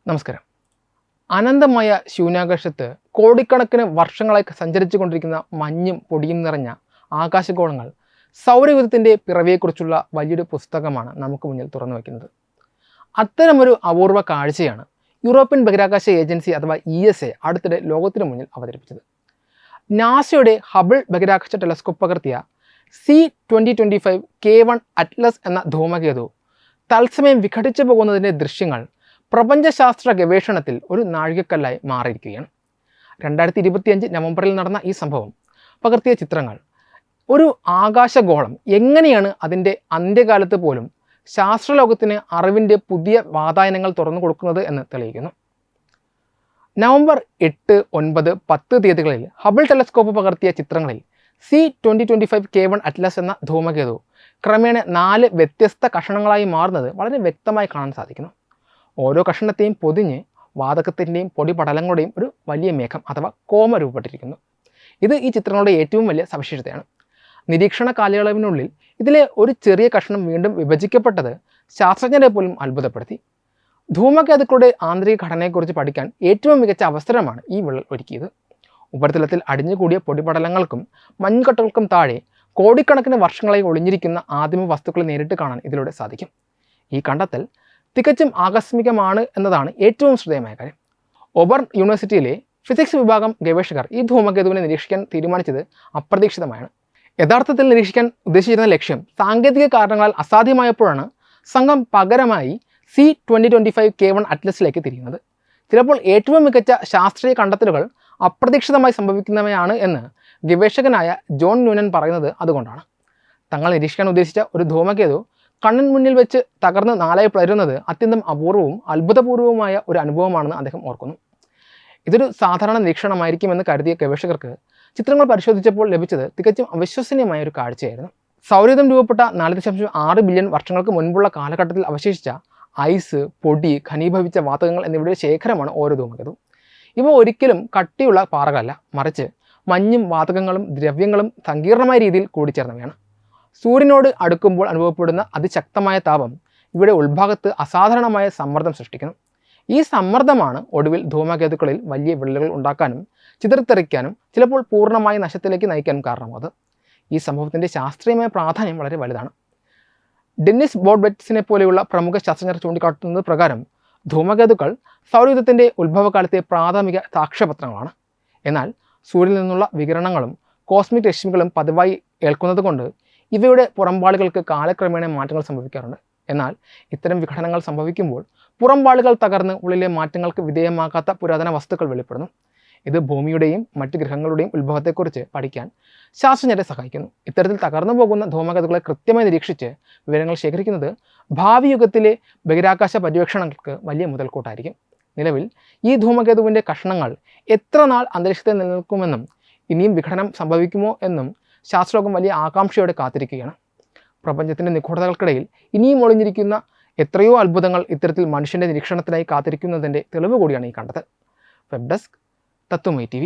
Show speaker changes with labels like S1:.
S1: നമസ്കാരം. അനന്തമായ ശൂന്യാകാശത്ത് കോടിക്കണക്കിന് വർഷങ്ങളായി സഞ്ചരിച്ചു കൊണ്ടിരിക്കുന്ന മഞ്ഞും പൊടിയും നിറഞ്ഞ ആകാശഗോളങ്ങൾ സൗരയൂഥത്തിൻ്റെ പിറവിയെക്കുറിച്ചുള്ള വലിയൊരു പുസ്തകമാണ് നമുക്ക് മുന്നിൽ തുറന്നു വയ്ക്കുന്നത്. അത്തരമൊരു അപൂർവ കാഴ്ചയാണ് യൂറോപ്യൻ ബഹിരാകാശ ഏജൻസി അഥവാ ESA അടുത്തിടെ ലോകത്തിനു മുന്നിൽ അവതരിപ്പിച്ചത്. നാസയുടെ ഹബിൾ ബഹിരാകാശ ടെലസ്കോപ്പ് പകർത്തിയ C-2025 K1 അറ്റ്ലസ് എന്ന ധൂമകേതു തത്സമയം വിഘടിച്ചു പോകുന്നതിൻ്റെ ദൃശ്യങ്ങൾ പ്രപഞ്ചശാസ്ത്ര ഗവേഷണത്തിൽ ഒരു നാഴികക്കല്ലായി മാറിയിരിക്കുകയാണ്. 2025 നവംബറിൽ നടന്ന ഈ സംഭവം പകർത്തിയ ചിത്രങ്ങൾ ഒരു ആകാശഗോളം എങ്ങനെയാണ് അതിൻ്റെ അന്ത്യകാലത്ത് പോലും ശാസ്ത്രലോകത്തിന് അറിവിൻ്റെ പുതിയ വാതായനങ്ങൾ തുറന്നു കൊടുക്കുന്നത് എന്ന് തെളിയിക്കുന്നു. നവംബർ 8, 9, 10 തീയതികളിൽ ഹബിൾ ടെലസ്കോപ്പ് പകർത്തിയ ചിത്രങ്ങളിൽ C-2025 K1 അറ്റ്ലസ് എന്ന ധൂമകേതു ക്രമേണ 4 വ്യത്യസ്ത കഷണങ്ങളായി മാറുന്നത് വളരെ വ്യക്തമായി കാണാൻ സാധിക്കുന്നു. ഓരോ കഷണത്തെയും പൊതിഞ്ഞ് വാതകത്തിൻ്റെയും പൊടിപടലങ്ങളുടെയും ഒരു വലിയ മേഘം അഥവാ കോമ രൂപപ്പെട്ടിരിക്കുന്നു. ഇത് ഈ ചിത്രങ്ങളുടെ ഏറ്റവും വലിയ സവിശേഷതയാണ്. നിരീക്ഷണ കാലയളവിനുള്ളിൽ ഇതിലെ ഒരു ചെറിയ കഷണം വീണ്ടും വിഭജിക്കപ്പെട്ടത് ശാസ്ത്രജ്ഞരെ പോലും അത്ഭുതപ്പെടുത്തി. ധൂമകേതുക്കളുടെ ആന്തരിക ഘടനയെക്കുറിച്ച് പഠിക്കാൻ ഏറ്റവും മികച്ച അവസരമാണ് ഈ വിള്ളൽ ഒരുക്കിയത്. ഉപരിതലത്തിൽ അടിഞ്ഞുകൂടിയ പൊടിപടലങ്ങൾക്കും മഞ്ഞുകട്ടകൾക്കും താഴെ കോടിക്കണക്കിന് വർഷങ്ങളായി ഒളിഞ്ഞിരിക്കുന്ന ആദിമ വസ്തുക്കളെ നേരിട്ട് കാണാൻ ഇതിലൂടെ സാധിക്കും. ഈ കണ്ടെത്തൽ തികച്ചും ആകസ്മികമാണ് എന്നതാണ് ഏറ്റവും ശ്രദ്ധേയമായ കാര്യം. ഓബർ യൂണിവേഴ്സിറ്റിയിലെ ഫിസിക്സ് വിഭാഗം ഗവേഷകർ ഈ ധൂമകേതുവിനെ നിരീക്ഷിക്കാൻ തീരുമാനിച്ചത് അപ്രതീക്ഷിതമായാണ്. യഥാർത്ഥത്തിൽ നിരീക്ഷിക്കാൻ ഉദ്ദേശിച്ചിരുന്ന ലക്ഷ്യം സാങ്കേതിക കാരണങ്ങളാൽ അസാധ്യമായപ്പോഴാണ് സംഘം പകരമായി C-2025 K1 അറ്റ്ലസിലേക്ക് തിരിയുന്നത്. ചിലപ്പോൾ ഏറ്റവും മികച്ച ശാസ്ത്രീയ കണ്ടെത്തലുകൾ അപ്രതീക്ഷിതമായി സംഭവിക്കുന്നവയാണ് എന്ന് ഗവേഷകനായ ജോൺ ന്യൂനൻ പറയുന്നത് അതുകൊണ്ടാണ്. തങ്ങൾ നിരീക്ഷിക്കാൻ ഉദ്ദേശിച്ച ഒരു ധൂമകേതു കണ്ണിന് മുന്നിൽ വെച്ച് തകർന്ന് 4 പിളരുന്നത് അത്യന്തം അപൂർവവും അത്ഭുതപൂർവവുമായ ഒരു അനുഭവമാണെന്ന് അദ്ദേഹം ഓർക്കുന്നു. ഇതൊരു സാധാരണ നിരീക്ഷണമായിരിക്കുമെന്ന് കരുതിയ ഗവേഷകർക്ക് ചിത്രങ്ങൾ പരിശോധിച്ചപ്പോൾ ലഭിച്ചത് തികച്ചും അവിശ്വസനീയമായ ഒരു കാഴ്ചയായിരുന്നു. സൗരയൂഥം രൂപപ്പെട്ട 4.6 ബില്യൺ വർഷങ്ങൾക്ക് മുൻപുള്ള കാലഘട്ടത്തിൽ അവശേഷിച്ച ഐസ്, പൊടി, ഘനീഭവിച്ച വാതകങ്ങൾ എന്നിവയുടെ ശേഖരമാണ് ഓരോ ധൂമകേതു. ഇവ ഒരിക്കലും കട്ടിയുള്ള പാറകളല്ല, മറിച്ച് മഞ്ഞും വാതകങ്ങളും ദ്രവ്യങ്ങളും സങ്കീർണമായ രീതിയിൽ കൂടിച്ചേർന്നവയാണ്. സൂര്യനോട് അടുക്കുമ്പോൾ അനുഭവപ്പെടുന്ന അതിശക്തമായ താപം ഇവയുടെ ഉൾഭാഗത്ത് അസാധാരണമായ സമ്മർദ്ദം സൃഷ്ടിക്കുന്നു. ഈ സമ്മർദ്ദമാണ് ഒടുവിൽ ധൂമകേതുക്കളിൽ വലിയ വിള്ളലുകൾ ഉണ്ടാക്കാനും ചിതറിത്തെറിക്കാനും ചിലപ്പോൾ പൂർണ്ണമായ നശത്തിലേക്ക് നയിക്കാനും കാരണമാകുന്നത്. ഈ സംഭവത്തിൻ്റെ ശാസ്ത്രീയമായ പ്രാധാന്യം വളരെ വലുതാണ്. ഡെന്നിസ് ബോഡ്ബെറ്റ്സിനെ പോലെയുള്ള പ്രമുഖ ശാസ്ത്രജ്ഞർ ചൂണ്ടിക്കാട്ടുന്നത് പ്രകാരം ധൂമകേതുക്കൾ സൗരയൂഥത്തിൻ്റെ ഉത്ഭവകാലത്തെ പ്രാഥമിക സാക്ഷ്യപത്രങ്ങളാണ്. എന്നാൽ സൂര്യനിൽ നിന്നുള്ള വികിരണങ്ങളും കോസ്മിക് രശ്മികളും പതിവായി ഏൽക്കുന്നത് കൊണ്ട് ഇവയുടെ പുറംപാളികൾക്ക് കാലക്രമേണ മാറ്റങ്ങൾ സംഭവിക്കാറുണ്ട്. എന്നാൽ ഇത്തരം വിഘടനങ്ങൾ സംഭവിക്കുമ്പോൾ പുറംപാളികൾ തകർന്ന് ഉള്ളിലെ മാറ്റങ്ങൾക്ക് വിധേയമാകാത്ത പുരാതന വസ്തുക്കൾ വെളിപ്പെടുന്നു. ഇത് ഭൂമിയുടെയും മറ്റ് ഗ്രഹങ്ങളുടെയും ഉത്ഭവത്തെക്കുറിച്ച് പഠിക്കാൻ ശാസ്ത്രജ്ഞരെ സഹായിക്കുന്നു. ഇത്തരത്തിൽ തകർന്നു പോകുന്ന ധൂമകേതുക്കളെ കൃത്യമായി നിരീക്ഷിച്ച് വിവരങ്ങൾ ശേഖരിക്കുന്നത് ഭാവി യുഗത്തിലെ ബഹിരാകാശ പര്യവേക്ഷണങ്ങൾക്ക് വലിയ മുതൽക്കൂട്ടായിരിക്കും. നിലവിൽ ഈ ധൂമകേതുവിൻ്റെ കഷണങ്ങൾ എത്ര നാൾ അന്തരീക്ഷത്തിൽ നിലനിൽക്കുമെന്നും ഇനിയും വിഘടനം സംഭവിക്കുമോ എന്നും ശാസ്ത്രലോകം വലിയ ആകാംക്ഷയോടെ കാത്തിരിക്കുകയാണ്. പ്രപഞ്ചത്തിൻ്റെ നിഗൂഢതകൾക്കിടയിൽ ഇനിയും ഒളിഞ്ഞിരിക്കുന്ന എത്രയോ അത്ഭുതങ്ങൾ ഇത്തരത്തിൽ മനുഷ്യൻ്റെ നിരീക്ഷണത്തിനായി കാത്തിരിക്കുന്നതിൻ്റെ തെളിവ് കൂടിയാണ് ഈ കണ്ടത്. Web desk Tatwamayi TV.